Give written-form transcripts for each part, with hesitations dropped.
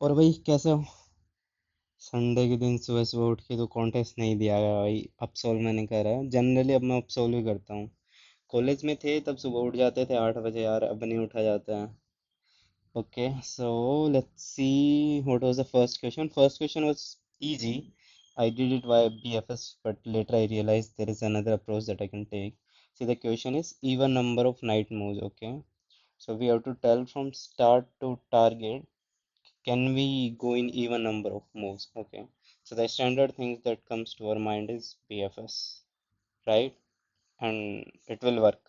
और भाई कैसे हो? संडे के दिन सुबह सुबह उठ के तो कॉन्टेस्ट नहीं दिया गया भाई। अब सोल्व मैंने करा है। जनरली अब मैं अब सोल्व ही करता हूँ। कॉलेज में थे तब सुबह उठ जाते थे 8 बजे यार, अब नहीं उठा जाता है। Okay, so let's see what was the first question. First question was easy. I did it via BFS, but later I realized there is another approach that I can take. See, the question is even number of night moves. Okay, so we have to tell from start to target, can we go in even number of moves? Okay, so the standard things that comes to our mind is BFS, right? And it will work.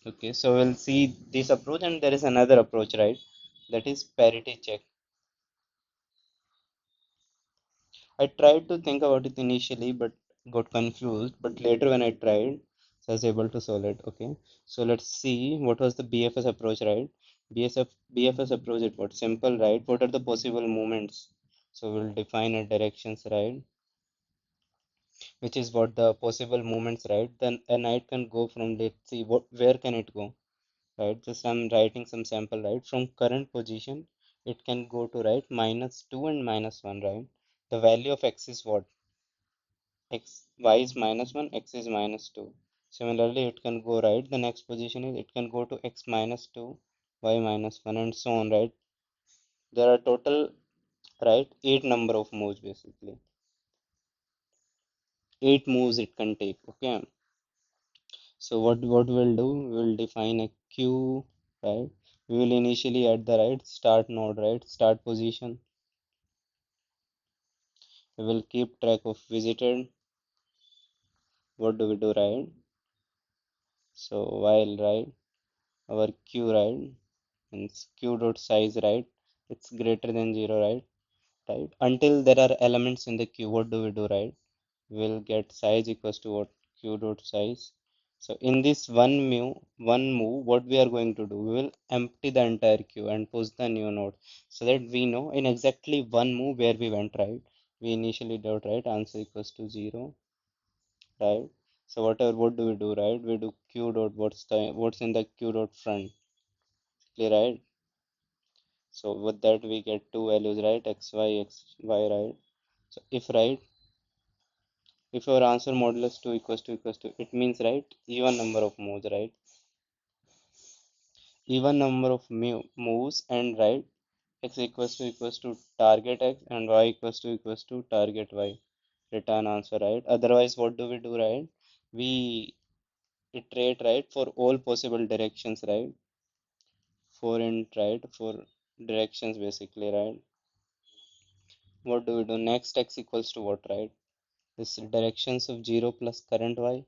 Okay, so we'll see this approach, and there is another approach, right? That is parity check. I tried to think about it initially, but got confused. But later, when I tried, so I was able to solve it. Okay, so let's see what was the BFS approach, right? BFS approach, it was simple, right? What are the possible movements? So we'll define a directions, right? Which is what the possible movements, right? Then a knight can go from, let's see, what, where can it go, right? Just I'm writing some sample, right? From current position, it can go to, right, -2 and -1, right? The value of x is what? X, y is -1, x is -2. Similarly, it can go, right? The next position is it can go to x -2, y -1, and so on, right? There are total, right, eight number of moves basically. Eight moves it can take. Okay. So what we'll do, we'll define a queue, right? We will initially at the right start node, right? Start position. We will keep track of visited. What do we do, right? So while, right, our queue, right, and queue dot size, right, it's greater than zero, right? Right. Until there are elements in the queue, what do we do, right? We'll get size equals to what? Q dot size. So in this one move, what we are going to do, we will empty the entire queue and push the new node, so that we know in exactly one move where we went, right? We initially dot, right, answer equals to zero, right? So what do we do, right? We do q dot what's in the q dot front, clear, right? So with that we get two values, right? X y, right? So if your answer modulus 2 equals to, it means, right, even number of moves, right? Even number of moves, and, right, x equals to target x and y equals to target y. Return answer, right? Otherwise, what do we do, right? We iterate, right, for all possible directions, right? For int, right, for directions basically, right? What do we do? Next x equals to what, right? This directions of 0 plus current y.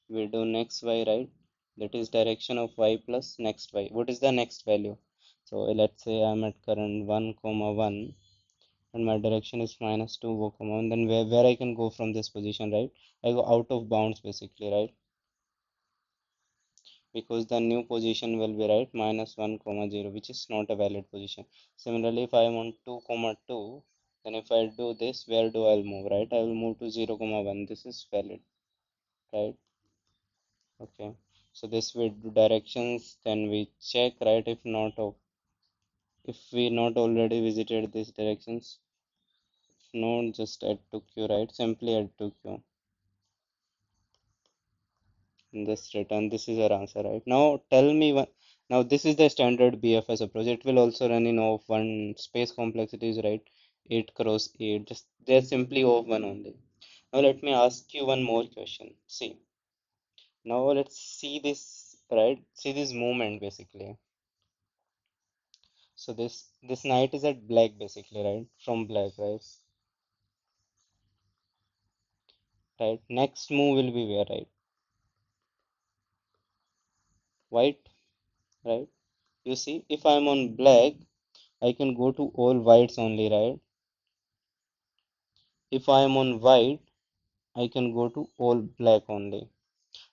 We do next y, right? That is direction of y plus next y. What is the next value? So let's say I'm at current 1 comma 1, and my direction is -2 comma 1. Then where I can go from this position, right? I go out of bounds basically, right? Because the new position will be, right, -1 comma 0, which is not a valid position. Similarly, if I am on 2 comma 2, then if I do this, where do I move, right? I will move to 0 comma 1. This is valid, right? Okay, so this we do directions, then we check, right? If not, if we not already visited these directions, if not, just add to queue, right? Simply add to queue. And this return, this is our answer, right? Now tell me one. Now this is the standard BFS approach. It will also run in of one space complexities, right? 8 cross 8. Just they're simply of one only. Now let me ask you one more question. See, now let's see this, right? See this movement basically. So this knight is at black basically, right? From black, right? Right. Next move will be where, right? White, right? You see, if I'm on black, I can go to all whites only, right? If I am on white, I can go to all black only.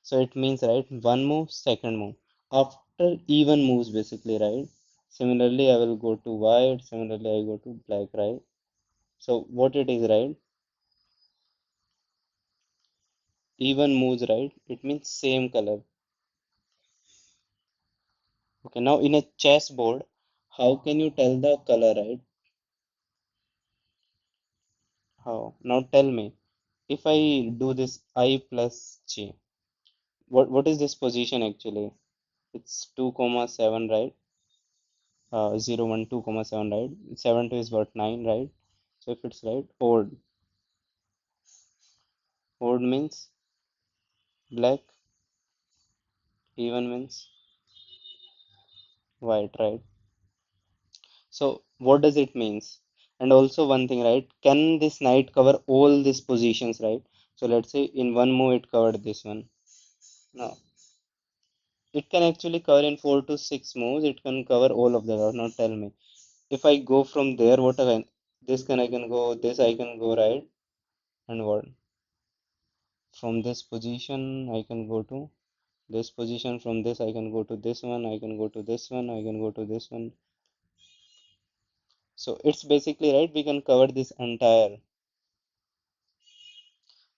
So it means, right, one move, second move. After even moves basically, right? Similarly, I will go to white. Similarly, I go to black, right? So what it is, right? Even moves, right? It means same color. Okay, now in a chessboard, How can you tell the color, right? How? Now tell me, if I do this I plus j, what is this position actually? It's 2 comma 7, right? 0 1 2 comma 7, right? 7 2 is what, 9, right? So if it's right, odd means black, even means white, right? So what does it means? And also one thing, right? Can this knight cover all these positions, right? So let's say in one move it covered this one. No, it can actually cover in 4 to 6 moves. It can cover all of them. Now tell me, if I go from there, what again? This can I can go, this I can go, right? And what? From this position I can go to this position. From this I can go to this one. I can go to this one. I can go to this one. So it's basically right. We can cover this entire.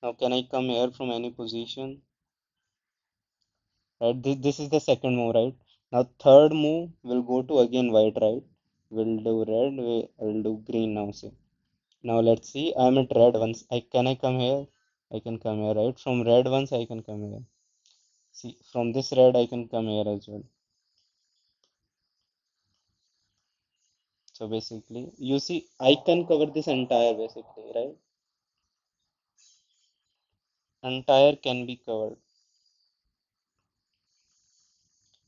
Now can I come here from any position? Right. This is the second move, right? Now third move will go to again white, right? We'll do red. I'll do green now. See. Now let's see. I'm at red once. Can I come here? I can come here, right? From red once I can come here. See, from this red I can come here as well. So basically, you see, I can cover this entire basically, right? Entire can be covered.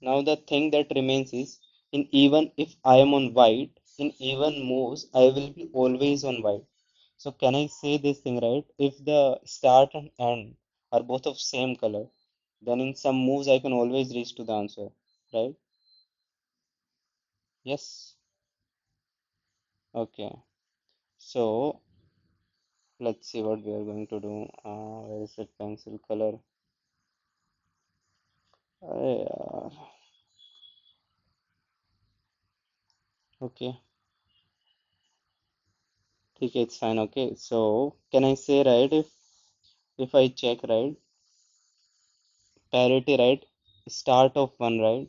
Now the thing that remains is, in even if I am on white, in even moves, I will be always on white. So can I say this thing, right? If the start and end are both of same color, then in some moves I can always reach to the answer, right? Yes. Okay. So let's see what we are going to do. Where is that pencil color? Uh, okay. Okay, it's fine. Okay. So can I say, right, if I check, right, parity, right, start of one, right,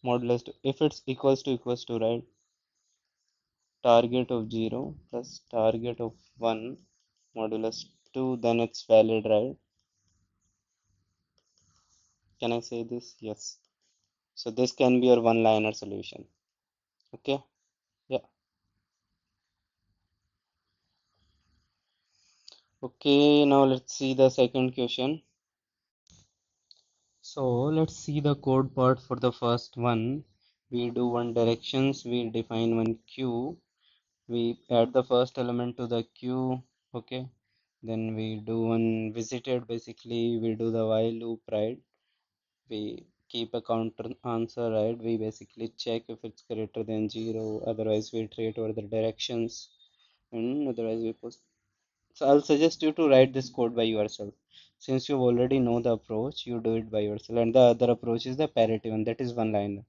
modulus two, if it's equals to, right, target of 0 plus target of 1 modulus 2, then it's valid, right? Can I say this? Yes. So this can be your one liner solution. Okay. Yeah. Okay. Now let's see the second question. So let's see the code part for the first one. We do one directions, we define one queue, we add the first element to the queue, okay. Then we do one visited, basically we do the while loop, right? We keep a counter answer, right? We basically check if it's greater than 0, otherwise we iterate over the directions, and otherwise we post. So I'll suggest you to write this code by yourself. Since you already know the approach, you do it by yourself. And the other approach is the parity one, that is one line.